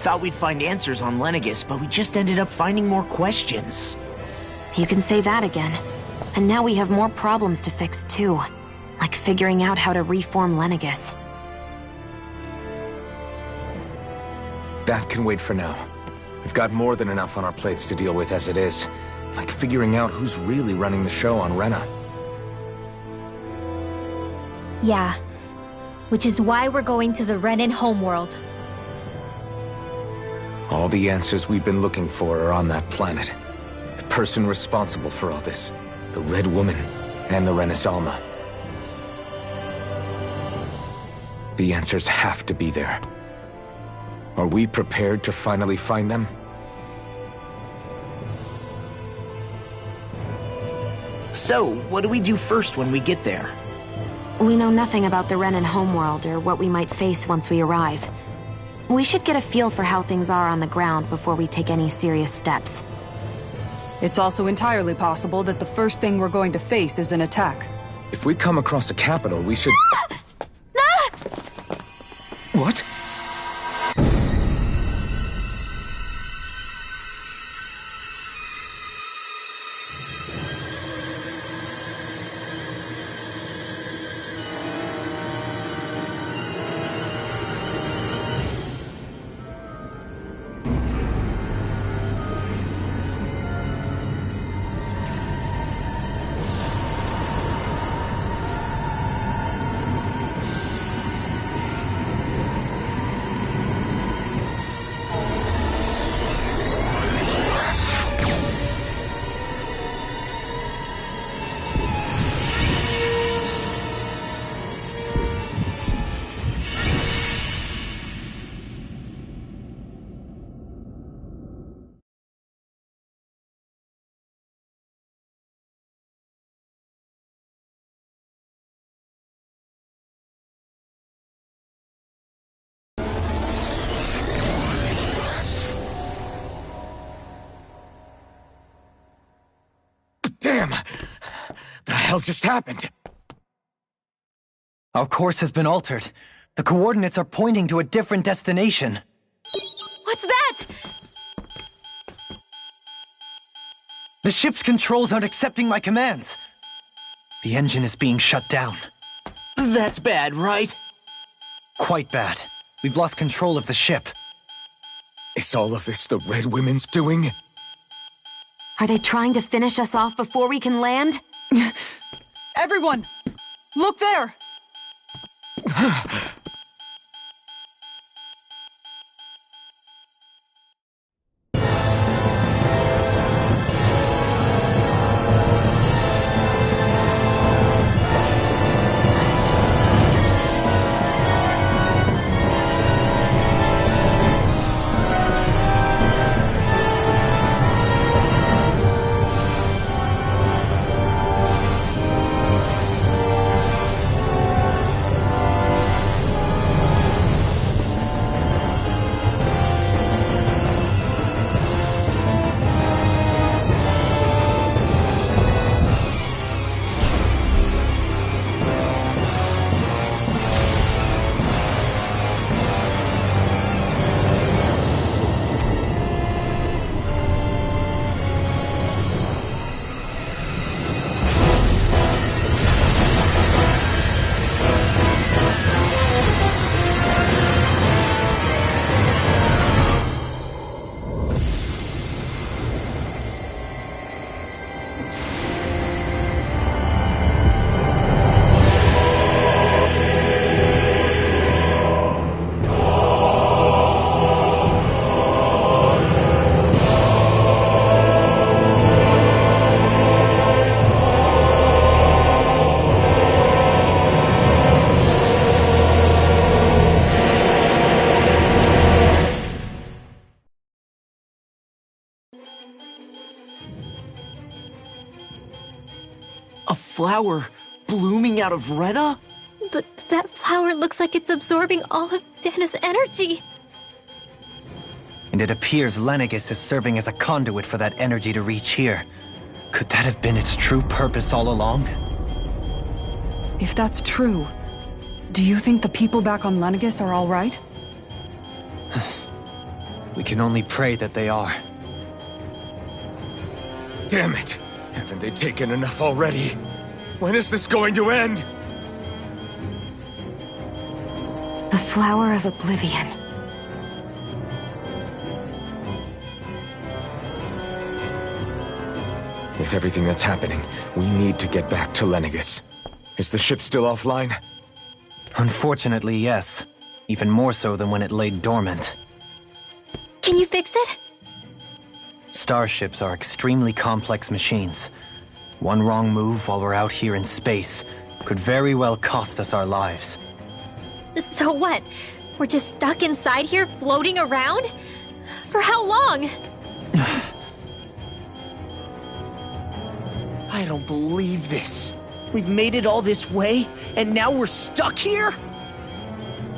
thought we'd find answers on Lenegis, but we just ended up finding more questions. You can say that again. And now we have more problems to fix too. Like figuring out how to reform Lenegis. That can wait for now. We've got more than enough on our plates to deal with as it is. Like figuring out who's really running the show on Rena. Yeah. Which is why we're going to the Renan homeworld. All the answers we've been looking for are on that planet. The person responsible for all this. The Red Woman and the Renaissance. The answers have to be there. Are we prepared to finally find them? So, what do we do first when we get there? We know nothing about the Renan homeworld or what we might face once we arrive. We should get a feel for how things are on the ground before we take any serious steps. It's also entirely possible that the first thing we're going to face is an attack. If we come across a capital, we should... What? Damn! The hell just happened? Our course has been altered. The coordinates are pointing to a different destination. What's that? The ship's controls aren't accepting my commands. The engine is being shut down. That's bad, right? Quite bad. We've lost control of the ship. Is all of this the Red Women's doing? Are they trying to finish us off before we can land? Everyone! Look there! A flower blooming out of Rena? But that flower looks like it's absorbing all of Dana's energy. And it appears Lenegis is serving as a conduit for that energy to reach here. Could that have been its true purpose all along? If that's true, do you think the people back on Lenegis are all right? We can only pray that they are. Damn it! Haven't they taken enough already? When is this going to end? The Flower of Oblivion. With everything that's happening, we need to get back to Lenegis. Is the ship still offline? Unfortunately, yes. Even more so than when it lay dormant. Can you fix it? Starships are extremely complex machines. One wrong move while we're out here in space could very well cost us our lives. So what? We're just stuck inside here, floating around? For how long? I don't believe this. We've made it all this way, and now we're stuck here?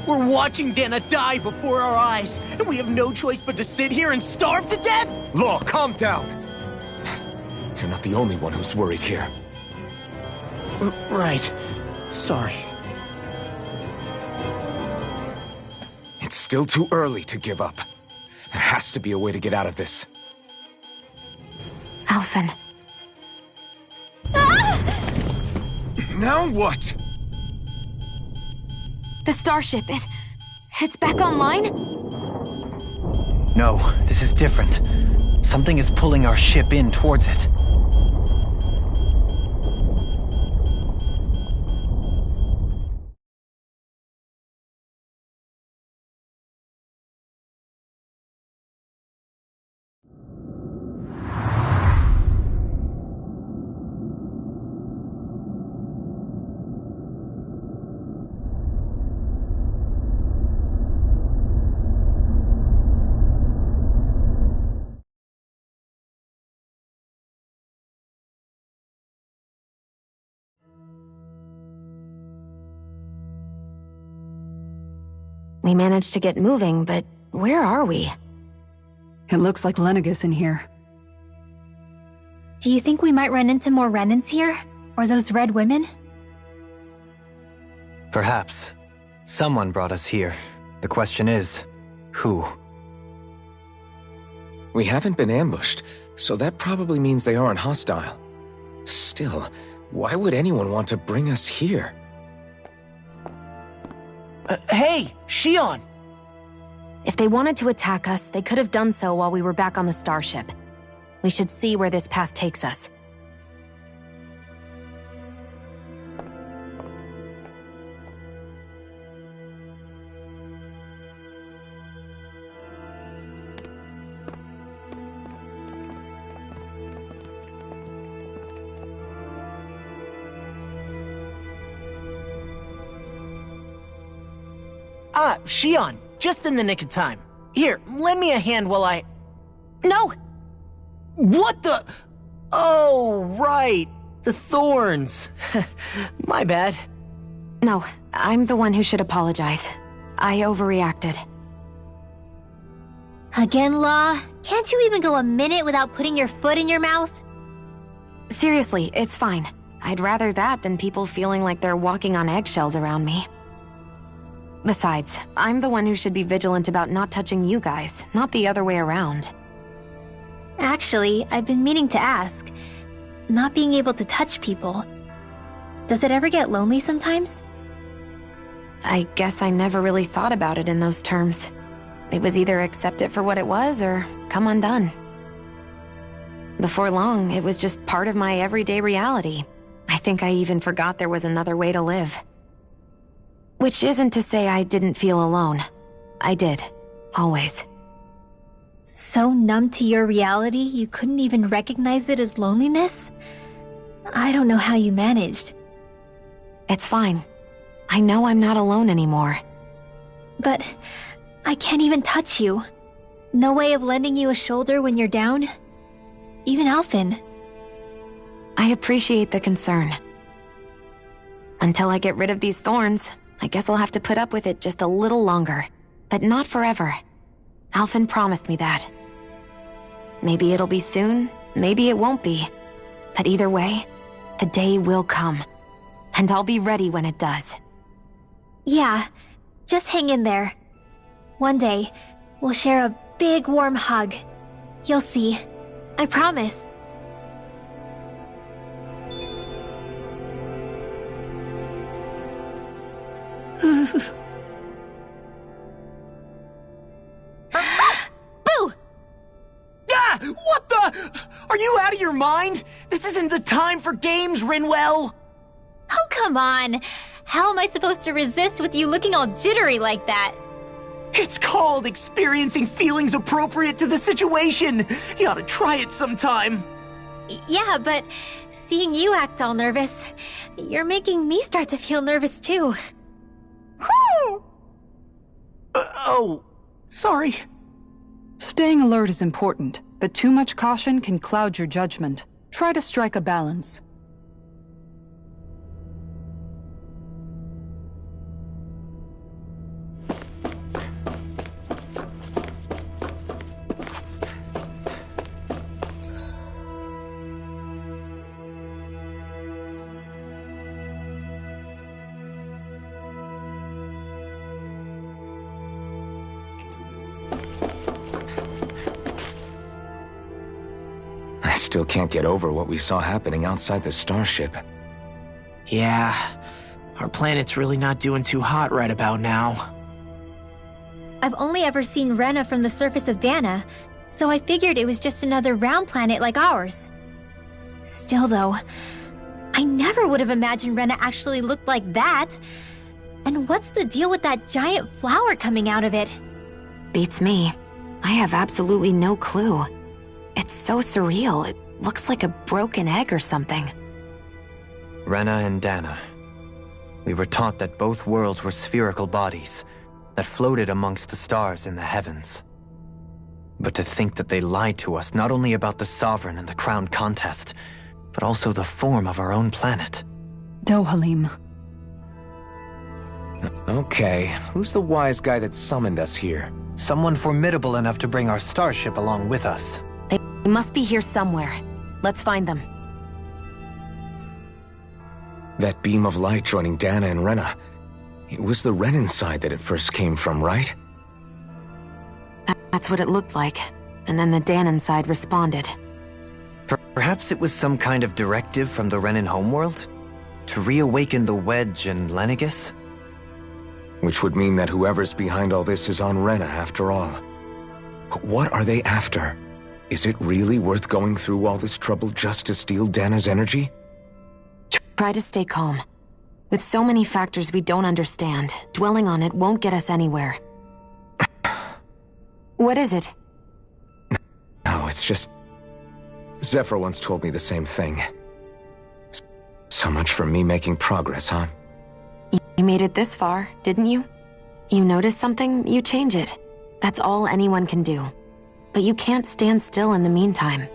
We're watching Dana die before our eyes, and we have no choice but to sit here and starve to death? Law, calm down! You're not the only one who's worried here. Right. Sorry. It's still too early to give up. There has to be a way to get out of this. Alphen. Now what? The starship, it's back online? No, this is different. Something is pulling our ship in towards it. We managed to get moving, but where are we? It looks like Lenegis in here. Do you think we might run into more Renans here? Or those red women? Perhaps. Someone brought us here. The question is, who? We haven't been ambushed, so that probably means they aren't hostile. Still, why would anyone want to bring us here? Hey, Shion! If they wanted to attack us, they could have done so while we were back on the starship. We should see where this path takes us. Ah, Shion, just in the nick of time. Here, lend me a hand while I... No! What the... Oh, right. The thorns. My bad. No, I'm the one who should apologize. I overreacted. Again, Law? Can't you even go a minute without putting your foot in your mouth? Seriously, it's fine. I'd rather that than people feeling like they're walking on eggshells around me. Besides, I'm the one who should be vigilant about not touching you guys, not the other way around. Actually, I've been meaning to ask. Not being able to touch people, does it ever get lonely sometimes? I guess I never really thought about it in those terms. It was either accept it for what it was or come undone. Before long, it was just part of my everyday reality. I think I even forgot there was another way to live. Which isn't to say I didn't feel alone. I did. Always. So numb to your reality, you couldn't even recognize it as loneliness? I don't know how you managed. It's fine. I know I'm not alone anymore. But I can't even touch you. No way of lending you a shoulder when you're down? Even Alphen. I appreciate the concern. Until I get rid of these thorns, I guess I'll have to put up with it just a little longer. But not forever. Alphen promised me that. Maybe it'll be soon, maybe it won't be. But either way, the day will come. And I'll be ready when it does. Yeah, just hang in there. One day, we'll share a big warm hug. You'll see. I promise. Boo! Ah! What the? Are you out of your mind? This isn't the time for games, Rinwell! Oh, come on. How am I supposed to resist with you looking all jittery like that? It's called experiencing feelings appropriate to the situation. You ought to try it sometime. Yeah, but seeing you act all nervous, you're making me start to feel nervous too. Whew! Oh, sorry. Staying alert is important, but too much caution can cloud your judgment. Try to strike a balance. I still can't get over what we saw happening outside the starship. Yeah, our planet's really not doing too hot right about now. I've only ever seen Rena from the surface of Dana, so I figured it was just another round planet like ours. Still though, I never would have imagined Rena actually looked like that. And what's the deal with that giant flower coming out of it? Beats me. I have absolutely no clue. It's so surreal. It looks like a broken egg or something. Rena and Dana. We were taught that both worlds were spherical bodies that floated amongst the stars in the heavens. But to think that they lied to us not only about the Sovereign and the Crown contest, but also the form of our own planet. Dohalim. Okay, who's the wise guy that summoned us here? Someone formidable enough to bring our starship along with us. They must be here somewhere. Let's find them. That beam of light joining Dana and Rena. It was the Renan side that it first came from, right? That's what it looked like. And then the Danon side responded. Perhaps it was some kind of directive from the Renan homeworld? To reawaken the Wedge and Lenegis? Which would mean that whoever's behind all this is on Rena after all. But what are they after? Is it really worth going through all this trouble just to steal Dana's energy? Try to stay calm. With so many factors we don't understand, dwelling on it won't get us anywhere. What is it? No, it's just... Zephyr once told me the same thing. So much for me making progress, huh? You made it this far, didn't you? You notice something, you change it. That's all anyone can do. But you can't stand still in the meantime.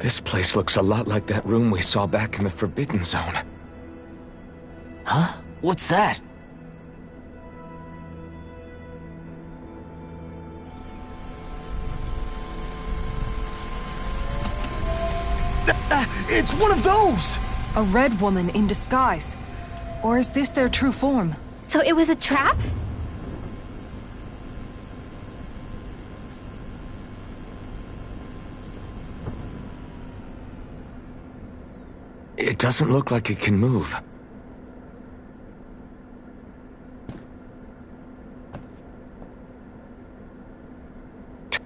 This place looks a lot like that room we saw back in the Forbidden Zone. Huh? What's that? It's one of those! A red woman in disguise. Or is this their true form? So it was a trap? It doesn't look like it can move.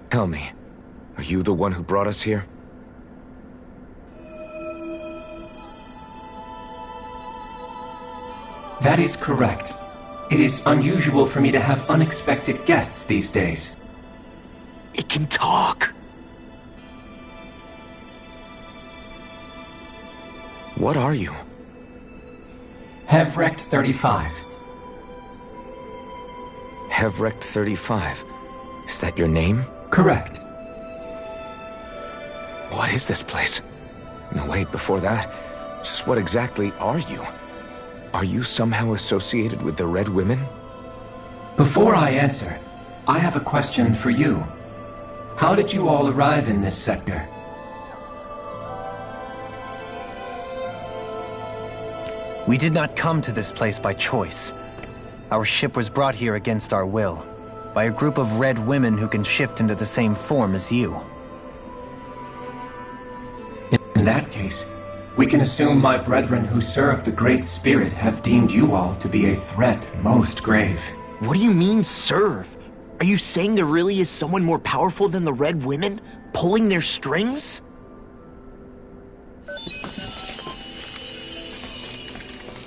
Tell me, are you the one who brought us here? That is correct. It is unusual for me to have unexpected guests these days. It can talk! What are you? Hevrect 35. Hevrect 35. Is that your name? Correct. What is this place? No, wait, before that, just what exactly are you? Are you somehow associated with the Red Women? Before I answer, I have a question for you. How did you all arrive in this sector? We did not come to this place by choice. Our ship was brought here against our will, by a group of red women who can shift into the same form as you. In that case, we can assume my brethren who serve the Great Spirit have deemed you all to be a threat most grave. What do you mean, serve? Are you saying there really is someone more powerful than the Red Women, pulling their strings?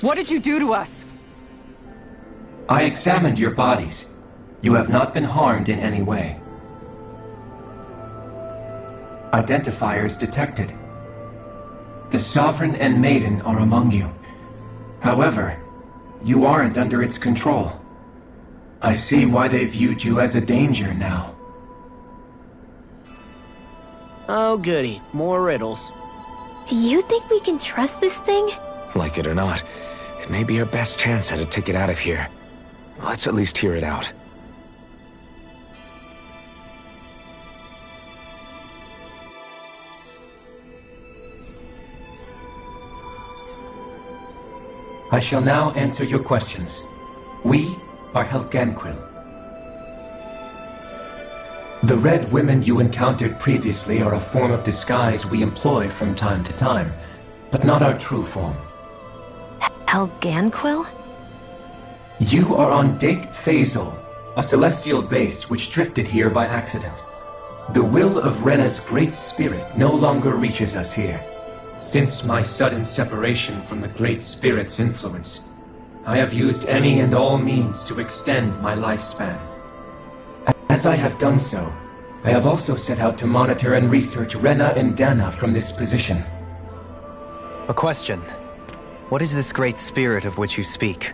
What did you do to us? I examined your bodies. You have not been harmed in any way. Identifiers detected. The Sovereign and Maiden are among you. However, you aren't under its control. I see why they viewed you as a danger now. Oh goody, more riddles. Do you think we can trust this thing? Like it or not, it may be our best chance at a ticket out of here. Let's at least hear it out. I shall now answer your questions. We are Helganquil. The Red Women you encountered previously are a form of disguise we employ from time to time, but not our true form. Helganquil? You are on Dake Phasol, a celestial base which drifted here by accident. The will of Rena's Great Spirit no longer reaches us here. Since my sudden separation from the Great Spirit's influence, I have used any and all means to extend my lifespan. As I have done so, I have also set out to monitor and research Rena and Dana from this position. A question. What is this Great Spirit of which you speak?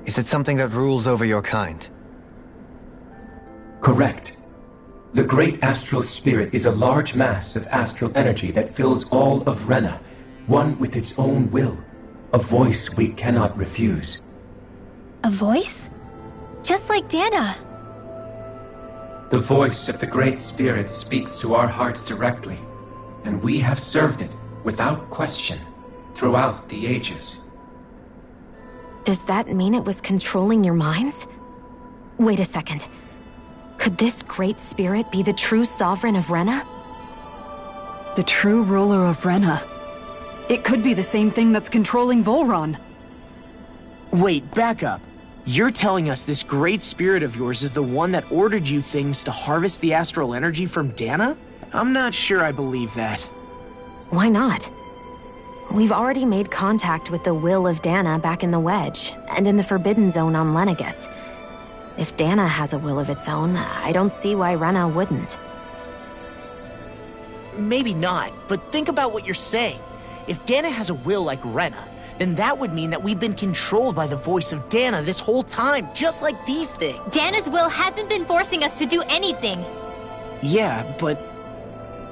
Is it something that rules over your kind? Correct. The Great Astral Spirit is a large mass of astral energy that fills all of Rena, one with its own will, a voice we cannot refuse. A voice? Just like Dana. The voice of the Great Spirit speaks to our hearts directly, and we have served it, without question, throughout the ages. Does that mean it was controlling your minds? Wait a second. Could this Great Spirit be the true Sovereign of Rena? The true ruler of Rena. It could be the same thing that's controlling Volron. Wait, back up. You're telling us this Great Spirit of yours is the one that ordered you things to harvest the astral energy from Dana? I'm not sure I believe that. Why not? We've already made contact with the will of Dana back in the Wedge, and in the Forbidden Zone on Lenegus. If Dana has a will of its own, I don't see why Rena wouldn't. Maybe not, but think about what you're saying. If Dana has a will like Rena, then that would mean that we've been controlled by the voice of Dana this whole time, just like these things. Dana's will hasn't been forcing us to do anything. Yeah, but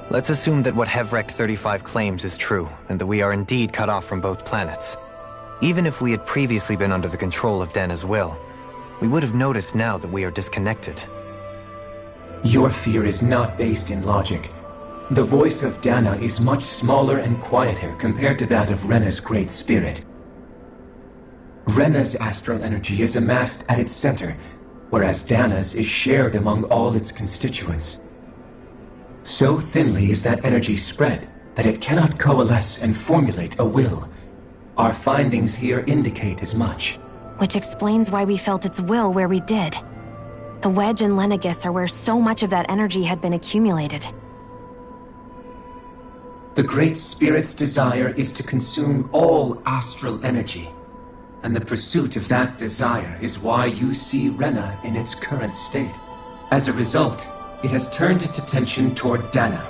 Let's assume that what Hevrect 35 claims is true, and that we are indeed cut off from both planets. Even if we had previously been under the control of Dana's will, we would have noticed now that we are disconnected. Your fear is not based in logic. The voice of Dana is much smaller and quieter compared to that of Rena's Great Spirit. Rena's astral energy is amassed at its center, whereas Dana's is shared among all its constituents. So thinly is that energy spread that it cannot coalesce and formulate a will. Our findings here indicate as much. Which explains why we felt its will where we did. The Wedge and Lenegis are where so much of that energy had been accumulated. The Great Spirit's desire is to consume all astral energy. And the pursuit of that desire is why you see Rena in its current state. As a result, it has turned its attention toward Dana.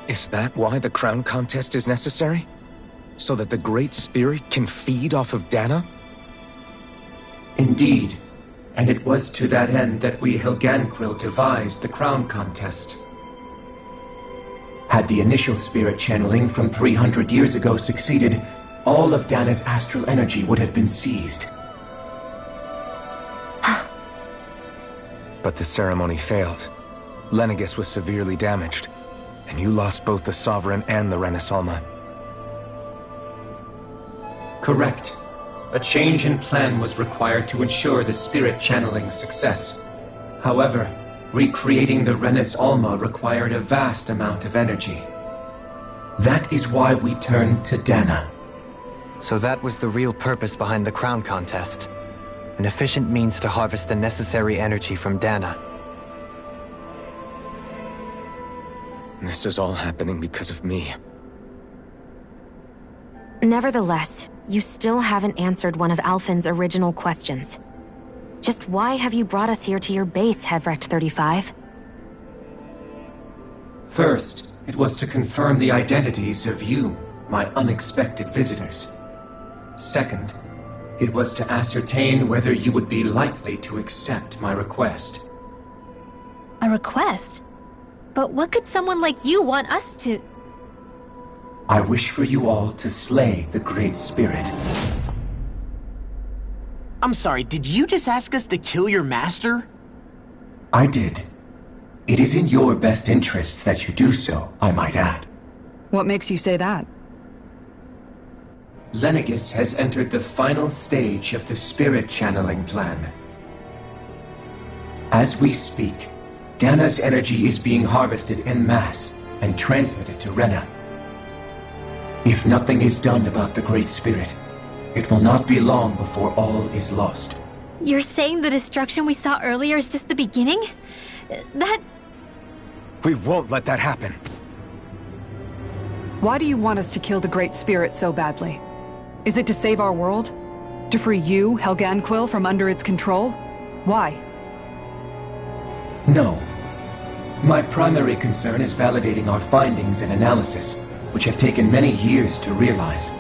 Is that why the crown contest is necessary? So that the Great Spirit can feed off of Dana? Indeed. And it was to that end that we Helganquil devised the crown contest. Had the initial spirit channeling from 300 years ago succeeded, all of Dana's astral energy would have been seized. But the ceremony failed. Lenegis was severely damaged, and you lost both the Sovereign and the Renasalma. Correct. A change in plan was required to ensure the spirit channeling's success. However, recreating the Renis Alma required a vast amount of energy. That is why we turned to Dana. So that was the real purpose behind the crown contest. An efficient means to harvest the necessary energy from Dana. This is all happening because of me. Nevertheless, you still haven't answered one of Alphen's original questions. Just why have you brought us here to your base, Hevrect 35? First, it was to confirm the identities of you, my unexpected visitors. Second, it was to ascertain whether you would be likely to accept my request. A request? But what could someone like you want us to... I wish for you all to slay the Great Spirit. I'm sorry, did you just ask us to kill your master? I did. It is in your best interest that you do so, I might add. What makes you say that? Lenegis has entered the final stage of the spirit channeling plan. As we speak, Dana's energy is being harvested en masse and transmitted to Rena. If nothing is done about the Great Spirit, it will not be long before all is lost. You're saying the destruction we saw earlier is just the beginning? That... We won't let that happen. Why do you want us to kill the Great Spirit so badly? Is it to save our world? To free you, Helganquil, from under its control? Why? No. My primary concern is validating our findings and analysis, which have taken many years to realize.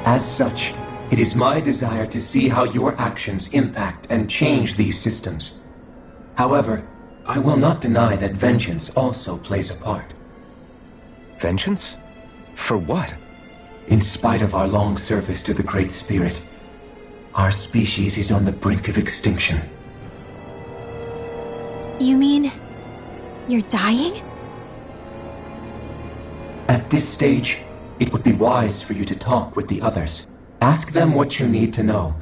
As such, it is my desire to see how your actions impact and change these systems. However, I will not deny that vengeance also plays a part. Vengeance? For what? In spite of our long service to the Great Spirit, our species is on the brink of extinction. You mean... you're dying? At this stage, it would be wise for you to talk with the others. Ask them what you need to know.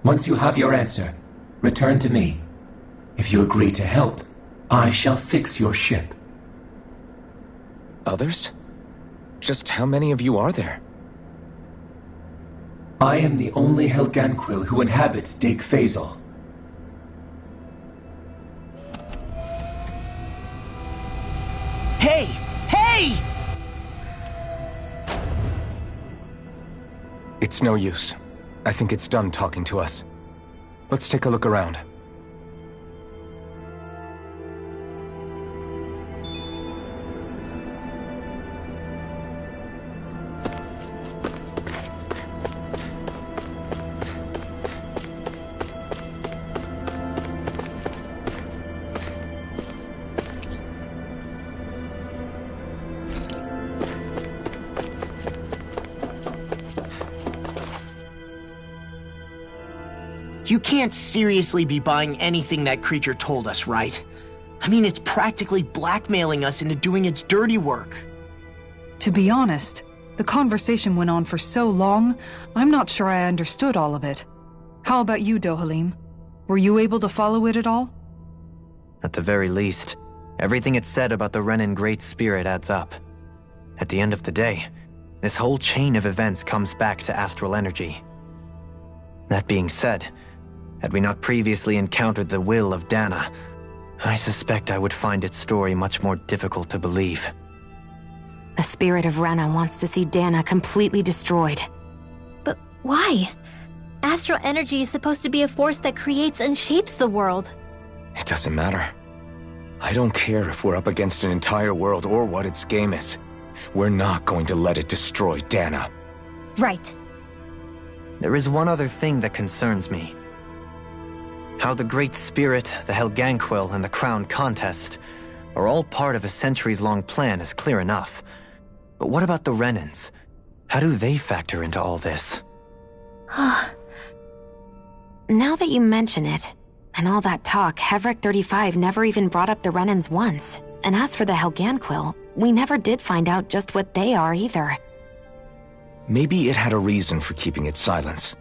Once you have your answer, return to me. If you agree to help, I shall fix your ship. Others? Just how many of you are there? I am the only Helganquil who inhabits Dake Faisal. Hey! Hey! It's no use. I think it's done talking to us. Let's take a look around. You can't seriously be buying anything that creature told us, right? I mean, it's practically blackmailing us into doing its dirty work. To be honest, the conversation went on for so long, I'm not sure I understood all of it. How about you, Dohalim? Were you able to follow it at all? At the very least, everything it said about the Renan Great Spirit adds up. At the end of the day, this whole chain of events comes back to astral energy. That being said, had we not previously encountered the will of Dana, I suspect I would find its story much more difficult to believe. The spirit of Rena wants to see Dana completely destroyed. But why? Astral energy is supposed to be a force that creates and shapes the world. It doesn't matter. I don't care if we're up against an entire world or what its game is. We're not going to let it destroy Dana. Right. There is one other thing that concerns me. How the Great Spirit, the Helganquil, and the Crown Contest are all part of a centuries-long plan is clear enough. But what about the Renans? How do they factor into all this? Now that you mention it, and all that talk, Hevrek 35 never even brought up the Renans once. And as for the Helganquil, we never did find out just what they are either. Maybe it had a reason for keeping its silence.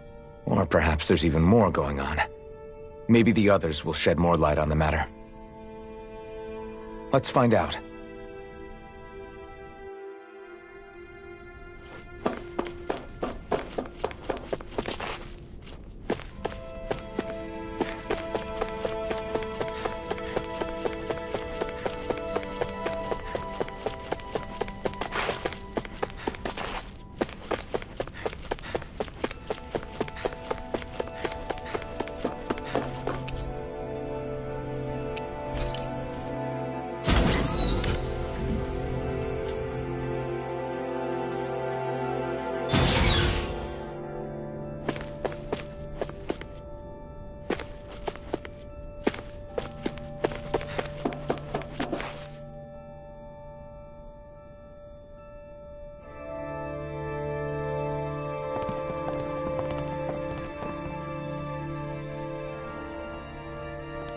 Or perhaps there's even more going on. Maybe the others will shed more light on the matter. Let's find out.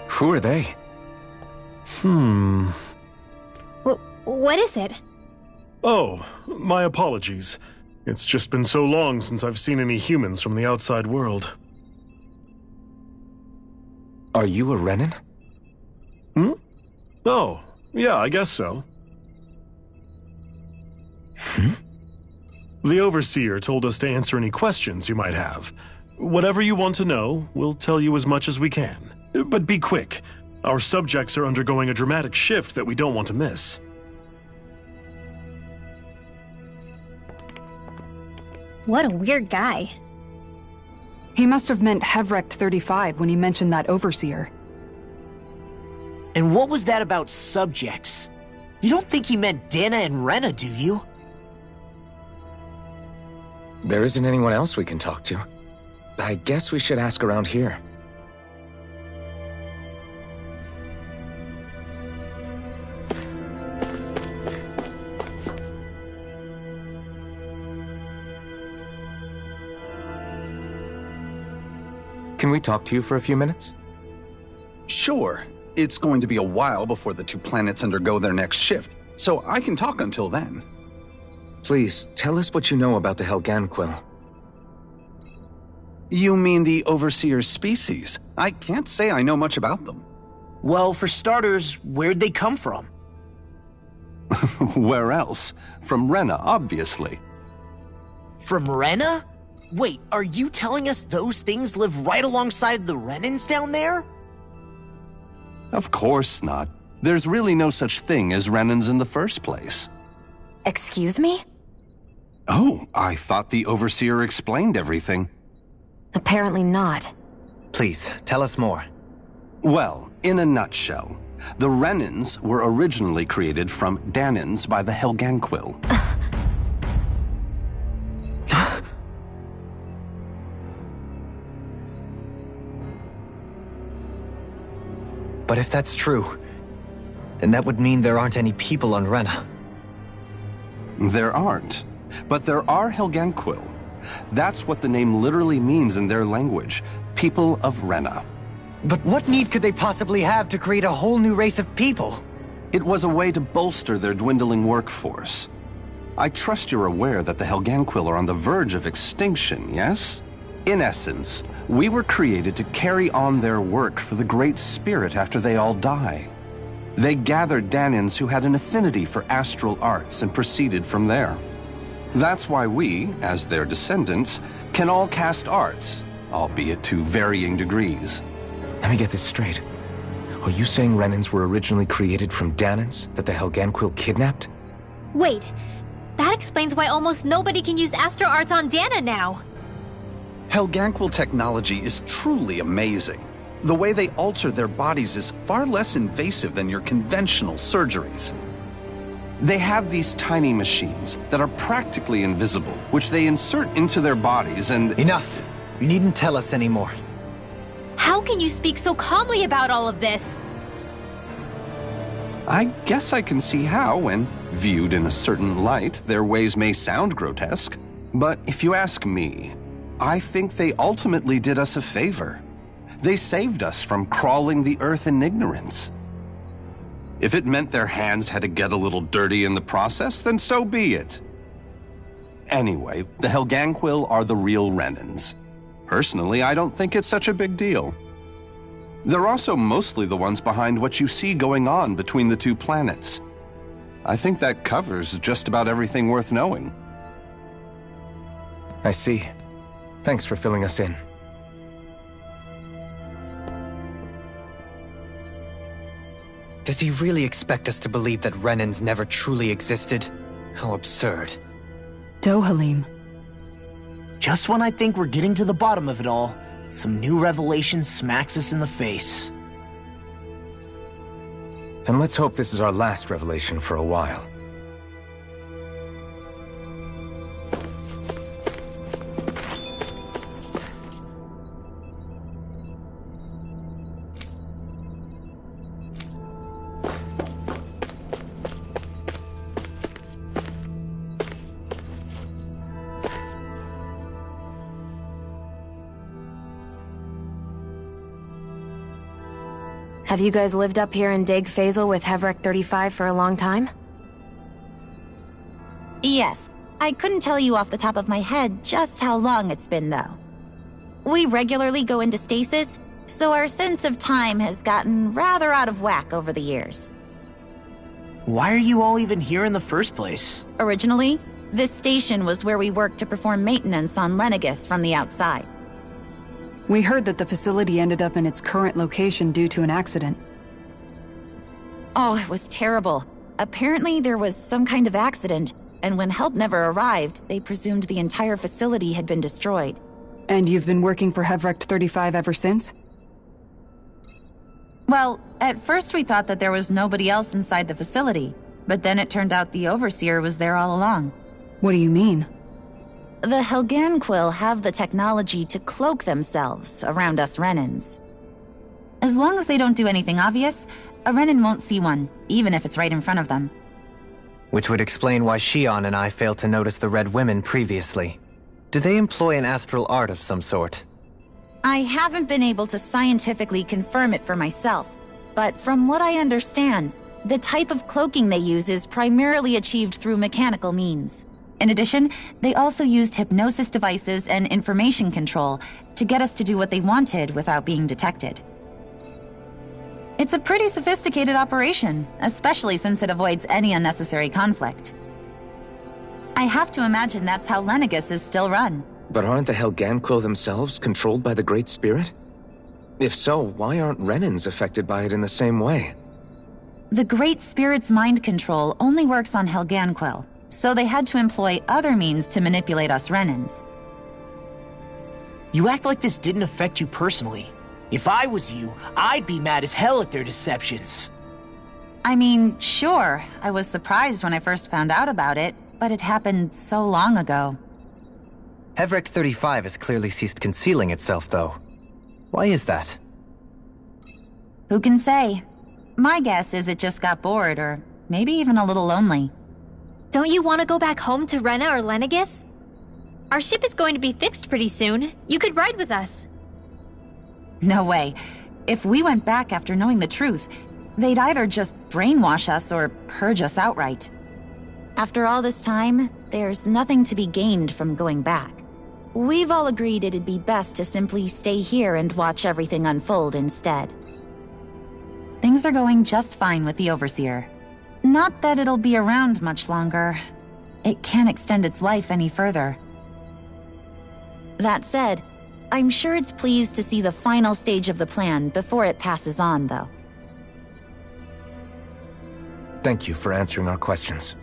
Who are they? What is it? Oh, my apologies. It's just been so long since I've seen any humans from the outside world. Are you a Renan? Oh, yeah, I guess so. The Overseer told us to answer any questions you might have. Whatever you want to know, we'll tell you as much as we can. But be quick. Our subjects are undergoing a dramatic shift that we don't want to miss. What a weird guy. He must have meant Hevrek 35 when he mentioned that Overseer. And what was that about subjects? You don't think he meant Dana and Rena, do you? There isn't anyone else we can talk to. I guess we should ask around here. Can we talk to you for a few minutes? Sure. It's going to be a while before the two planets undergo their next shift, so I can talk until then. Please, tell us what you know about the Helganquil. You mean the Overseer's species? I can't say I know much about them. Well, for starters, where'd they come from? Where else? From Rena, obviously. From Rena? Wait, are you telling us those things live right alongside the Renans down there? Of course not. There's really no such thing as Renans in the first place. Excuse me? Oh, I thought the Overseer explained everything. Apparently not. Please, tell us more. Well, in a nutshell, the Renans were originally created from Danans by the Helganquil. But if that's true, then that would mean there aren't any people on Rena. There aren't. But there are Helganquil. That's what the name literally means in their language. People of Rena. But what need could they possibly have to create a whole new race of people? It was a way to bolster their dwindling workforce. I trust you're aware that the Helganquil are on the verge of extinction, yes? In essence, we were created to carry on their work for the Great Spirit after they all die. They gathered Danans who had an affinity for astral arts and proceeded from there. That's why we, as their descendants, can all cast arts, albeit to varying degrees. Let me get this straight. Are you saying Renans were originally created from Danans that the Helganquil kidnapped? Wait, that explains why almost nobody can use astral arts on Dana now. Helganquil technology is truly amazing. The way they alter their bodies is far less invasive than your conventional surgeries. They have these tiny machines that are practically invisible, which they insert into their bodies and— Enough! You needn't tell us anymore. How can you speak so calmly about all of this? I guess I can see how, when viewed in a certain light, their ways may sound grotesque. But if you ask me, I think they ultimately did us a favor. They saved us from crawling the earth in ignorance. If it meant their hands had to get a little dirty in the process, then so be it. Anyway, the Helganquil are the real Renans. Personally, I don't think it's such a big deal. They're also mostly the ones behind what you see going on between the two planets. I think that covers just about everything worth knowing. I see. Thanks for filling us in. Does he really expect us to believe that Renans never truly existed? How absurd. Dohalim. Just when I think we're getting to the bottom of it all, some new revelation smacks us in the face. Then let's hope this is our last revelation for a while. Have you guys lived up here in Deg Faisal with Hevrek 35 for a long time? Yes. I couldn't tell you off the top of my head just how long it's been, though. We regularly go into stasis, so our sense of time has gotten rather out of whack over the years. Why are you all even here in the first place? Originally, this station was where we worked to perform maintenance on Lenegis from the outside. We heard that the facility ended up in its current location due to an accident. Oh, it was terrible. Apparently there was some kind of accident, and when help never arrived, they presumed the entire facility had been destroyed. And you've been working for Hevrek 35 ever since? Well, at first we thought that there was nobody else inside the facility, but then it turned out the Overseer was there all along. What do you mean? The Helganquil have the technology to cloak themselves around us Renans. As long as they don't do anything obvious, a Renan won't see one, even if it's right in front of them. Which would explain why Shion and I failed to notice the Red Women previously. Do they employ an astral art of some sort? I haven't been able to scientifically confirm it for myself, but from what I understand, the type of cloaking they use is primarily achieved through mechanical means. In addition, they also used hypnosis devices and information control to get us to do what they wanted without being detected. It's a pretty sophisticated operation, especially since it avoids any unnecessary conflict. I have to imagine that's how Lenegis is still run. But aren't the Helganquil themselves controlled by the Great Spirit? If so, why aren't Renans affected by it in the same way? The Great Spirit's mind control only works on Helganquil, so they had to employ other means to manipulate us Renans. You act like this didn't affect you personally. If I was you, I'd be mad as hell at their deceptions. I mean, sure, I was surprised when I first found out about it, but it happened so long ago. Hevrek 35 has clearly ceased concealing itself, though. Why is that? Who can say? My guess is it just got bored, or maybe even a little lonely. Don't you want to go back home to Rena or Lenegis? Our ship is going to be fixed pretty soon. You could ride with us. No way. If we went back after knowing the truth, they'd either just brainwash us or purge us outright. After all this time, there's nothing to be gained from going back. We've all agreed it'd be best to simply stay here and watch everything unfold instead. Things are going just fine with the Overseer. Not that it'll be around much longer. It can't extend its life any further. That said, I'm sure it's pleased to see the final stage of the plan before it passes on, though. Thank you for answering our questions.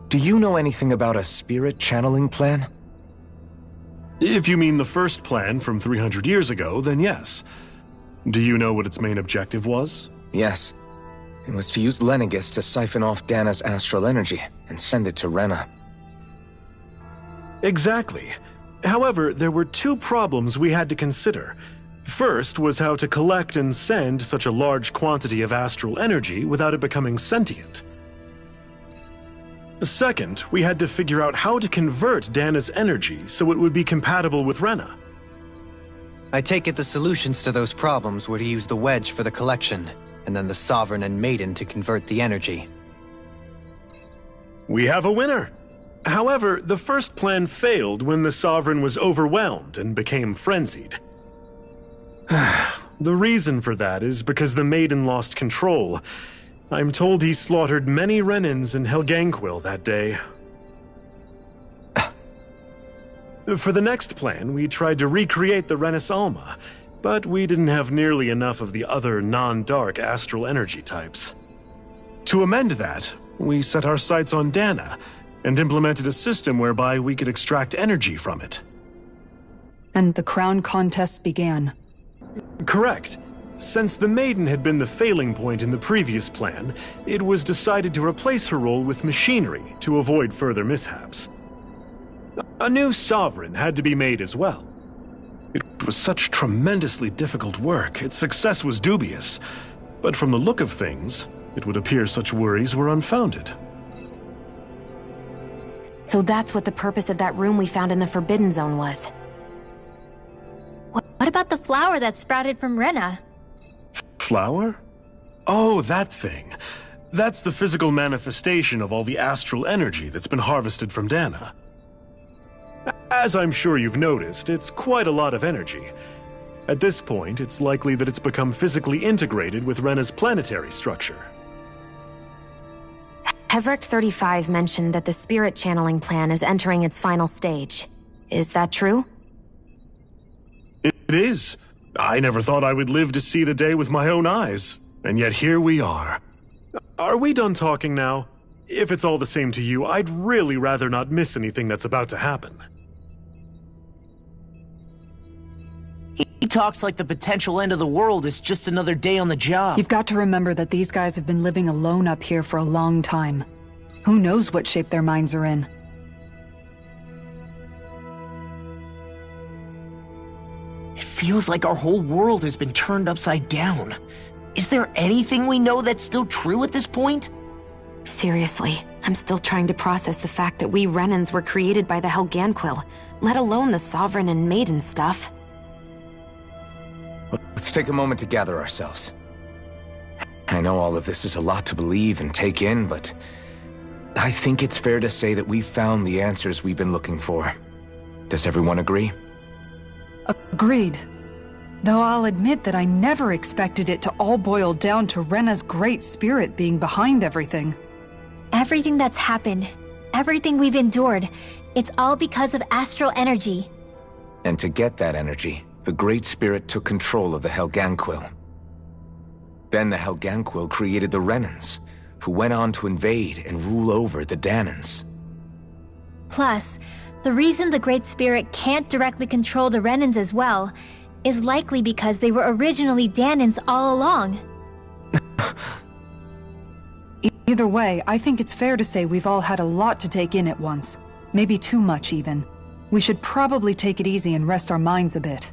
Do you know anything about a spirit channeling plan? If you mean the first plan from 300 years ago, then yes. Do you know what its main objective was? Yes. It was to use Lenegis to siphon off Dana's astral energy and send it to Rena. Exactly. However, there were two problems we had to consider. First was how to collect and send such a large quantity of astral energy without it becoming sentient. Second, we had to figure out how to convert Dana's energy so it would be compatible with Rena. I take it the solutions to those problems were to use the wedge for the collection, and then the Sovereign and Maiden to convert the energy. We have a winner! However, the first plan failed when the Sovereign was overwhelmed and became frenzied. The reason for that is because the Maiden lost control. I'm told he slaughtered many Renans in Helganquil that day. For the next plan, we tried to recreate the Renis Alma, but we didn't have nearly enough of the other non-dark astral energy types. To amend that, we set our sights on Dana, and implemented a system whereby we could extract energy from it. And the crown contest began. Correct. Since the Maiden had been the failing point in the previous plan, it was decided to replace her role with machinery to avoid further mishaps. A new Sovereign had to be made as well. It was such tremendously difficult work, its success was dubious. But from the look of things, it would appear such worries were unfounded. So that's what the purpose of that room we found in the Forbidden Zone was. What about the flower that sprouted from Rena? Flower? Oh, that thing. That's the physical manifestation of all the astral energy that's been harvested from Dana. As I'm sure you've noticed, it's quite a lot of energy. At this point, it's likely that it's become physically integrated with Rena's planetary structure. Hevrecht 35 mentioned that the spirit channeling plan is entering its final stage. Is that true? It is. I never thought I would live to see the day with my own eyes, and yet here we are. Are we done talking now? If it's all the same to you, I'd really rather not miss anything that's about to happen. He talks like the potential end of the world is just another day on the job. You've got to remember that these guys have been living alone up here for a long time. Who knows what shape their minds are in? It feels like our whole world has been turned upside down. Is there anything we know that's still true at this point? Seriously, I'm still trying to process the fact that we Renans were created by the Helganquil, let alone the Sovereign and Maiden stuff. Let's take a moment to gather ourselves. I know all of this is a lot to believe and take in, but I think it's fair to say that we've found the answers we've been looking for. Does everyone agree? Agreed. Though I'll admit that I never expected it to all boil down to Rena's great spirit being behind everything. Everything that's happened, everything we've endured, it's all because of astral energy. And to get that energy, the Great Spirit took control of the Helganquil. Then the Helganquil created the Renans, who went on to invade and rule over the Danans. Plus, the reason the Great Spirit can't directly control the Renans as well is likely because they were originally Danans all along. Either way, I think it's fair to say we've all had a lot to take in at once. Maybe too much, even. We should probably take it easy and rest our minds a bit.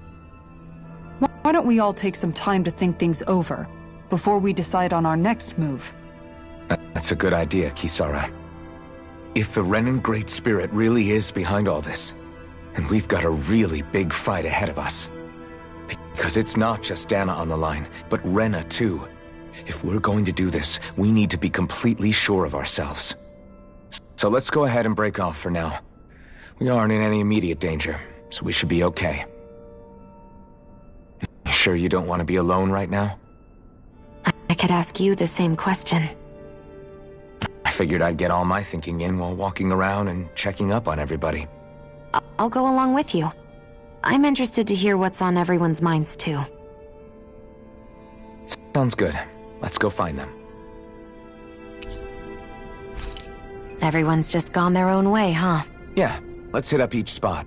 Why don't we all take some time to think things over, before we decide on our next move? That's a good idea, Kisara. If the Renan Great Spirit really is behind all this, then we've got a really big fight ahead of us. Because it's not just Dana on the line, but Rena too. If we're going to do this, we need to be completely sure of ourselves. So let's go ahead and break off for now. We aren't in any immediate danger, so we should be okay. You sure you don't want to be alone right now? I could ask you the same question. I figured I'd get all my thinking in while walking around and checking up on everybody. I'll go along with you. I'm interested to hear what's on everyone's minds too. Sounds good. Let's go find them. Everyone's just gone their own way, huh? Yeah, let's hit up each spot.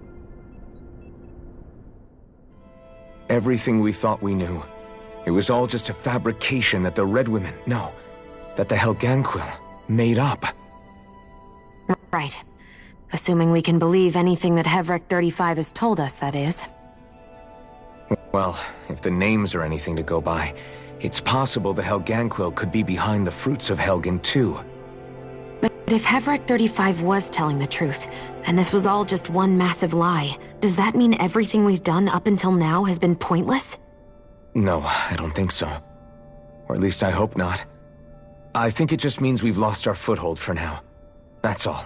Everything we thought we knew, it was all just a fabrication that the Red Women, no, that the Helganquil made up. Right. Assuming we can believe anything that Hevrek 35 has told us, that is. Well, if the names are anything to go by, it's possible the Helganquil could be behind the fruits of Helgen too. But if Hevrek 35 was telling the truth, and this was all just one massive lie, does that mean everything we've done up until now has been pointless? No, I don't think so. Or at least I hope not. I think it just means we've lost our foothold for now. That's all.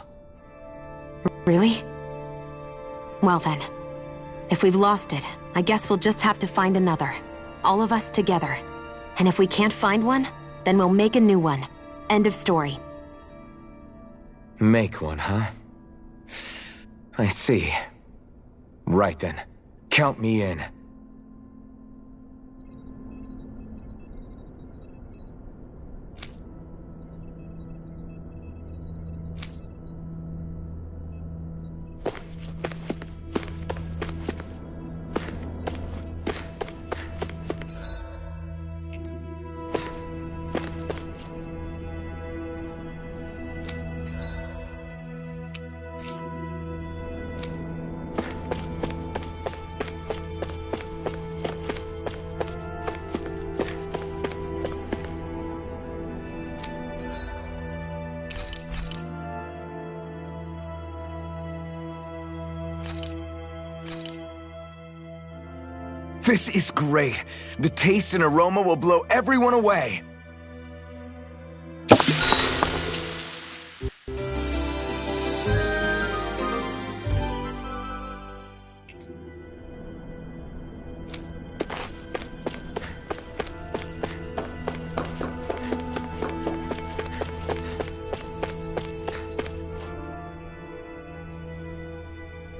Really? Well then, if we've lost it, I guess we'll just have to find another. All of us together. And if we can't find one, then we'll make a new one. End of story. Make one, huh? I see. Right then. Count me in. This is great. The taste and aroma will blow everyone away.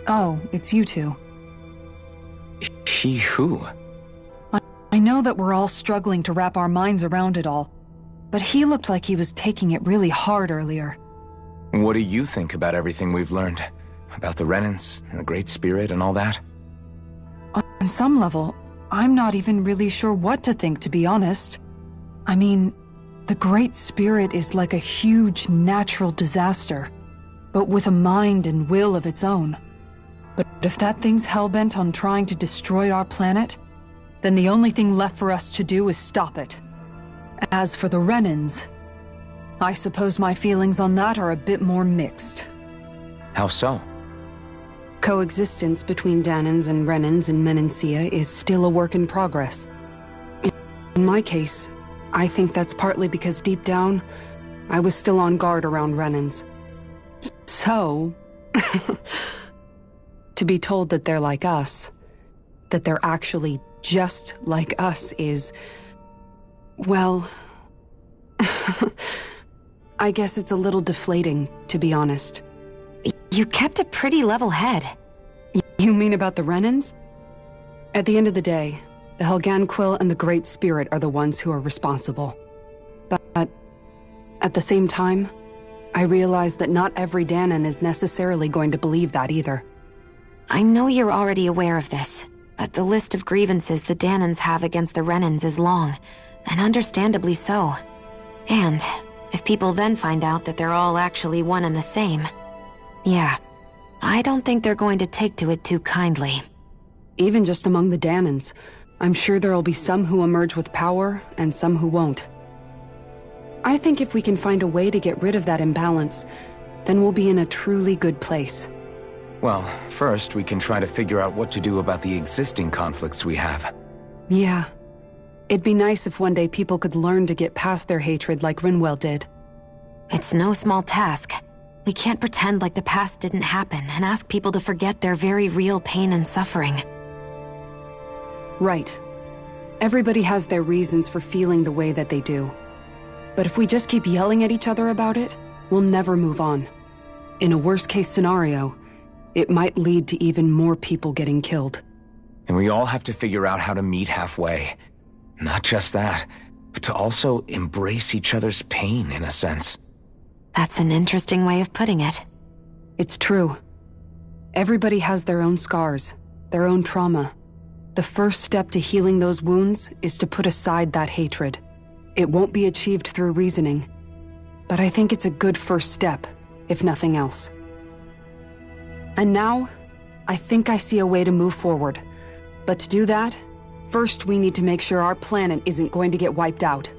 Oh, it's you two. He who? I know that we're all struggling to wrap our minds around it all, but he looked like he was taking it really hard earlier. What do you think about everything we've learned? About the Renans and the Great Spirit and all that? On some level, I'm not even really sure what to think, to be honest. I mean, the Great Spirit is like a huge natural disaster, but with a mind and will of its own. But if that thing's hellbent on trying to destroy our planet, then the only thing left for us to do is stop it. As for the Renans, I suppose my feelings on that are a bit more mixed. How so? Coexistence between Danans and Renans in Menancia is still a work in progress. In my case, I think that's partly because deep down, I was still on guard around Renans. So... to be told that they're like us, that they're actually just like us is... well... I guess it's a little deflating, to be honest. You kept a pretty level head. You mean about the Renans? At the end of the day, the Helganquil and the Great Spirit are the ones who are responsible. But at the same time, I realize that not every Danan is necessarily going to believe that either. I know you're already aware of this, but the list of grievances the Danans have against the Renans is long, and understandably so. And if people then find out that they're all actually one and the same, yeah, I don't think they're going to take to it too kindly. Even just among the Danans, I'm sure there'll be some who emerge with power and some who won't. I think if we can find a way to get rid of that imbalance, then we'll be in a truly good place. Well, first we can try to figure out what to do about the existing conflicts we have. Yeah. It'd be nice if one day people could learn to get past their hatred like Rinwell did. It's no small task. We can't pretend like the past didn't happen and ask people to forget their very real pain and suffering. Right. Everybody has their reasons for feeling the way that they do. But if we just keep yelling at each other about it, we'll never move on. In a worst-case scenario, it might lead to even more people getting killed. And we all have to figure out how to meet halfway. Not just that, but to also embrace each other's pain, in a sense. That's an interesting way of putting it. It's true. Everybody has their own scars, their own trauma. The first step to healing those wounds is to put aside that hatred. It won't be achieved through reasoning, but I think it's a good first step, if nothing else. And now, I think I see a way to move forward. But to do that, first we need to make sure our planet isn't going to get wiped out.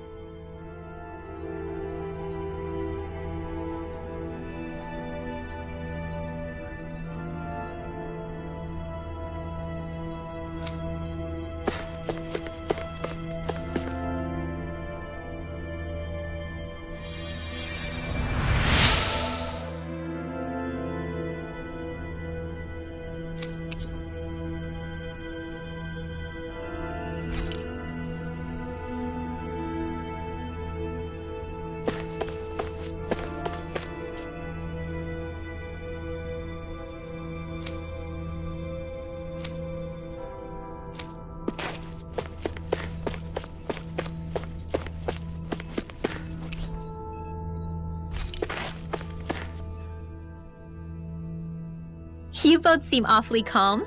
You both seem awfully calm.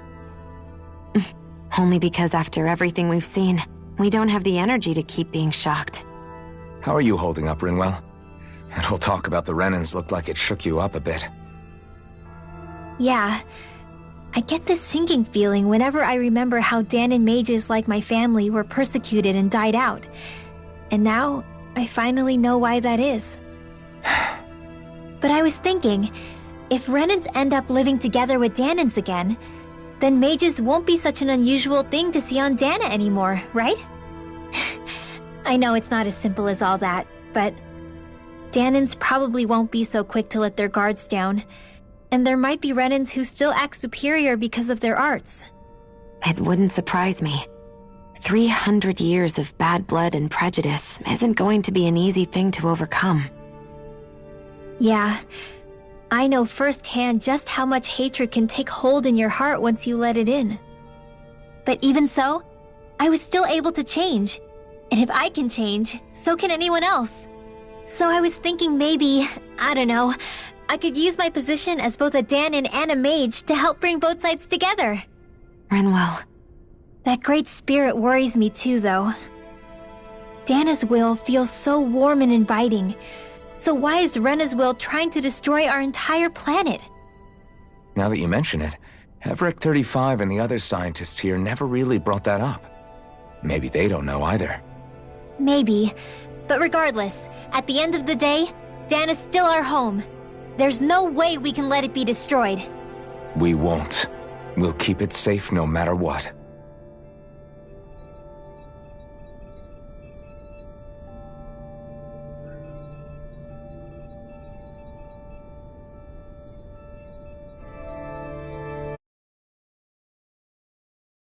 Only because after everything we've seen, we don't have the energy to keep being shocked. How are you holding up, Rinwell? That whole talk about the Renans looked like it shook you up a bit. Yeah. I get this sinking feeling whenever I remember how Danan mages like my family were persecuted and died out. And now, I finally know why that is. But I was thinking, if Renans end up living together with Danans again, then mages won't be such an unusual thing to see on Dana anymore, right? I know it's not as simple as all that, but Danans probably won't be so quick to let their guards down, and there might be Renans who still act superior because of their arts. It wouldn't surprise me. 300 years of bad blood and prejudice isn't going to be an easy thing to overcome. Yeah. I know firsthand just how much hatred can take hold in your heart once you let it in. But even so, I was still able to change. And if I can change, so can anyone else. So I was thinking maybe, I don't know, I could use my position as both a Danan and a mage to help bring both sides together. Rinwell. That great spirit worries me too, though. Dana's will feels so warm and inviting. So why is Rena's will trying to destroy our entire planet? Now that you mention it, Everett 35 and the other scientists here never really brought that up. Maybe they don't know either. Maybe. But regardless, at the end of the day, Dana's still our home. There's no way we can let it be destroyed. We won't. We'll keep it safe no matter what.